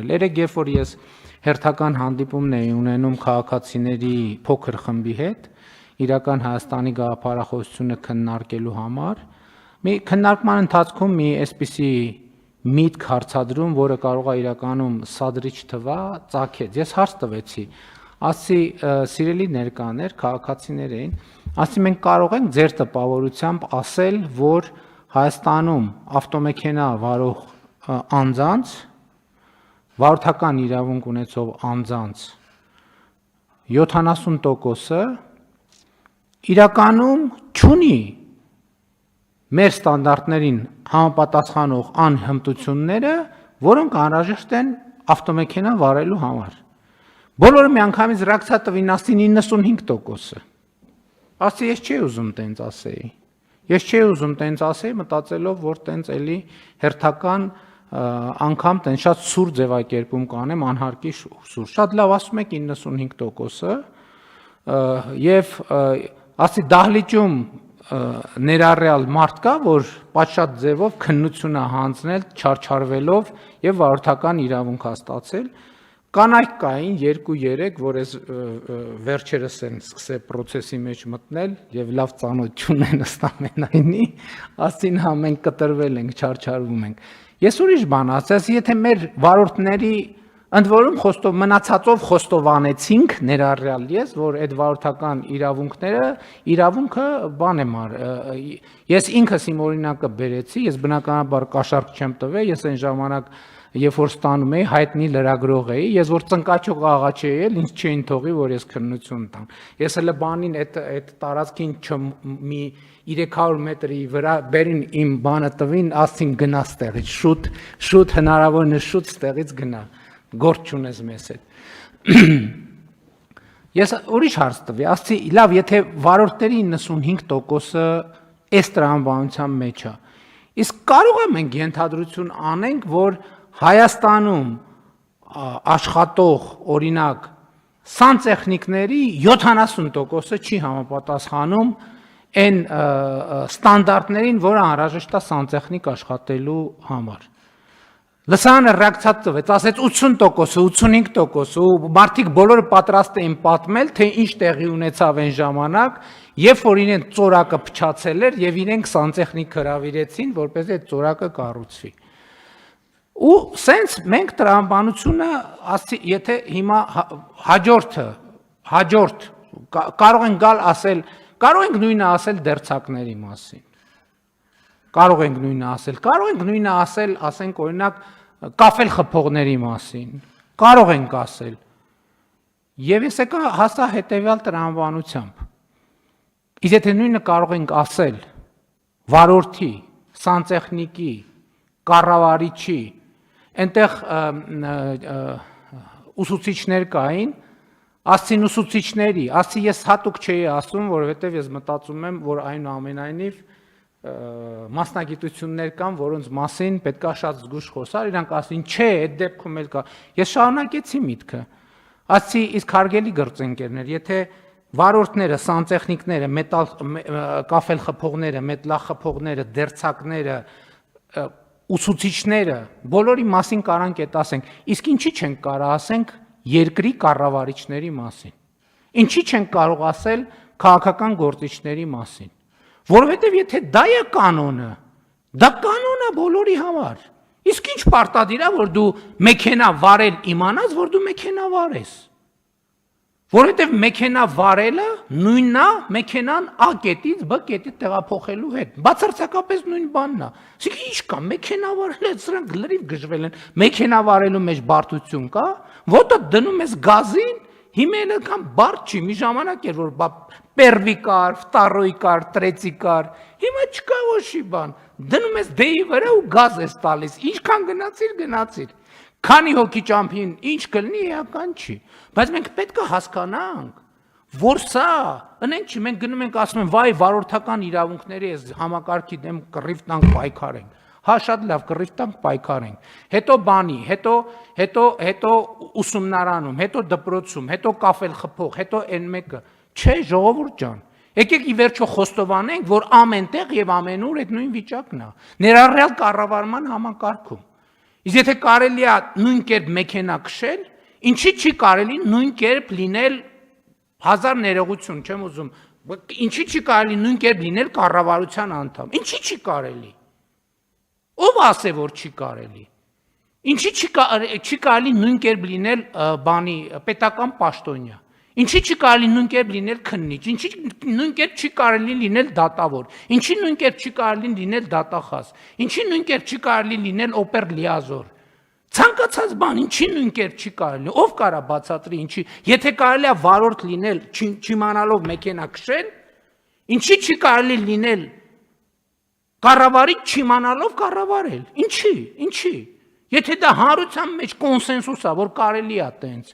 կատարել։ Երեք երբ որ ես հերթական հանդիպումն էի ունենում քաղաքացիների փոքր խմբի հետ, իրական Հայաստանի գաղափարախոսությունը քննարկելու համար, մի քննարկման ընթացքում մի այսպիսի միտք հարցադրում, որը կարող է իրականում սադրիչ թվա, ծագեց։ Ես հարց տվեցի, ասի սիրելի ներկաներ, քաղաքացիներ էին, ասի մենք կարող ենք ձեր տպավորությամբ ասել, որ Հայաստանում ավտոմեքենա վարող անձանց, վարորդական իրավունք ունեցող անձանց 70%-ը իրականում չունի մեր ստանդարտներին համապատասխանող անհմտությունները, որոնք անհրաժեշտ են ավտոմեքենա վարելու համար։ Բոլորը միանգամից ռակցա տվին ասի 95%-ը։ Ասի ես չի ուզում տենց ասեի։ Ես չի ուզում տենց ասեի, մտածելով, որ տենց էլի հերթական անգամ տենց շատ սուր ձևակերպում կանեմ անհարկի սուր։ Շատ լավ ասում եք 95%-ը եւ ասի դահլիճում ներառյալ մարդ կա, որ պատշաճ ձևով քննություն է հանձնել, չարչարվելով եւ վարորդական իրավունք հաստատել։ Կանայք կային 2-3, որ այս վերջերս են սկսել process-ի մեջ մտնել եւ լավ ծանոթություն են ըստամենայնի, ասին հա մենք կտրվել ենք, չարչարվում ենք։ Ես ուրիշ բան ասած, եթե մեր վարորդների ընդ որում մնացածով խոստովանեցինք ներառյալ ես, որ այդ վարորդական իրավունքը բան եմ ես ինքս իմ օրինակը բերեցի, ես բնականաբար կաշառք չեմ տվել, ես այն ժամանակ երբ որ ստանում էի, հայտնի լրագրող էի, ես որ ծնկաչող աղաչ էի, ինձ չէին թողի, որ ես քննություն տամ։ Ես հələ բանին այդ տարածքին մի 300 մետրի վրա բերին իմ բանը տվին, ասին գնա ստեղից, շուտ հնարավորինս շուտ ստեղից գնա, գործ չունես մեզ հետ։ Ես ուրիշ հարց տվի, ասի լավ, եթե վարորդների 95%-ը այս տրամաբանության մեջ է, իսկ կարող է մենք ենթադրություն անենք, որ Հայաստանում աշխատող օրինակ սանտեխնիկների 70%-ը չի համապատասխանում այն ստանդարտներին, որը անհրաժեշտ է սանտեխնիկ աշխատելու համար։ Լսարանը ռեակցիա տվեց, ասեց 80%, 85% ու մարդիկ բոլորը պատրաստ էին պատմել, թե ինչ տեղի ունեցավ այն ժամանակ, երբ որ իրենք ծորակը փչացել էր եւ իրենք սանտեխնիկ հրավիրեցին, որպեսզի այդ ծորակը կառուցվի։ Ու սենց մենք տրամաբանությունը, եթե հիմա հաջորդ կարող ենք գալ ասել, կարող ենք նույնը ասել դերձակների մասին։ Կարող ենք նույնը ասել, ասենք օրինակ կաֆել խփողների մասին։ Կարող ենք ասել։ Եվ ես եկա հասա հետևյալ տրամաբանությամբ։ Իսկ եթե նույնը կարող ենք ասել վարորդի, սանտեխնիկի, կառավարիչի, այնտեղ ուսուցիչներ կային, ասին ուսուցիչների, ասի ես հատուկ չէի ասում, որովհետև ես մտածում եմ, որ այնուամենայնիվ մասնագիտություններ կան, որոնց մասին պետքա շատ զգուշ խոսալ, իրանք ասին, չէ, այդ դեպքում էլ կա։ Ես շարունակեցի միտքը։ Ասի, իսկ հարգելի գործընկերներ, եթե վարորդները, սանտեխնիկները, կաֆել խփողները, մետլախփողները, դերձակները, ուսուցիչները, բոլորի մասին կարանք այդ ասենք, իսկ ինչի չենք կարող ասենք երկրի կառավարիչների մասին։ Ինչի չենք կարող ասել քաղաքական գործիչների մասին։ Որովհետև եթե դա է կանոնը, դա կանոն է բոլորի համար։ Իսկ ինչ պարտադիր է, որ դու մեքենա վարել իմանաս, որ դու մեքենա վարես։ Որովհետև մեքենա վարելը նույնն է մեքենան A կետից B կետի տեղափոխելու հետ։ Բացարձակապես նույն բանն է։ Իսկ ինչ կա, մեքենա վարելը սրանք լրիվ գժվել են։ Մեքենա վարելու մեջ բարդություն կա, ոտը դնում ես գազին, հիմա էլ կան բարդ չի, մի ժամանակ էր որ պերվի կար, վտարոյի կար, տրեցի կար, հիմա չկա ոչի բան։ Դնում ես դեի վրա ու գազ ես տալիս, ինչքան գնացիր։ Քանի հոգի ճամփին ինչ կլինի, էական չի։ Բայց մենք պետք է հասկանանք, որ սա, ընենք չի, մենք գնում ենք ասում ենք, վայ, վարորդական իրավունքների այս համակարգի դեմ կռիվ տանք պայքարենք։ Հա, շատ լավ, կռիվ տանք պայքարենք։ Հետո բանի, հետո ուսումնարանում, հետո դպրոցում, հետո կաֆել խփող, հետո այն մեկը։ Չէ, ժողովուրդ ջան։ Եկեք ի վերջո խոստովանենք, որ ամենտեղ եւ ամենուր այդ նույն վիճակն է։ Ներառյալ կառավարման համակարգում։ Իսկ եթե կարելի է նույն կերպ մեքենա քշել, ինչի չի կարելի նույն կերպ լինել հազար ներողություն, չեմ ուզում, ինչի չի կարելի նույն կերպ լինել կառավարության անդամ, ինչի չի կարելի, ով ասե, որ չի կարելի, ինչի չի կարելի նույն կերպ լինել պետական պաշտոնյա, ինչի չի կարելի նույն կերպ լինել քննիչ, ինչի նույն կերպ չի կարելի լինել դատավոր, ինչի նույն կերպ չի կարելի լինել դատախազ, ինչի նույն կերպ չի կարելի լինել օպեր լիազոր, ցանկացած բան, ինչի նույն կերպ չի կարելի, ով կարա բացատրի, ինչի, եթե կարելի է վարորդ լինել, չիմանալով մեքենա քշել, ինչի չի կարելի լինել կառավարիչ չիմանալով կառավարել, ինչի, եթե դա հանրության մեջ կոնսենսուս է, որ կարելի է տենց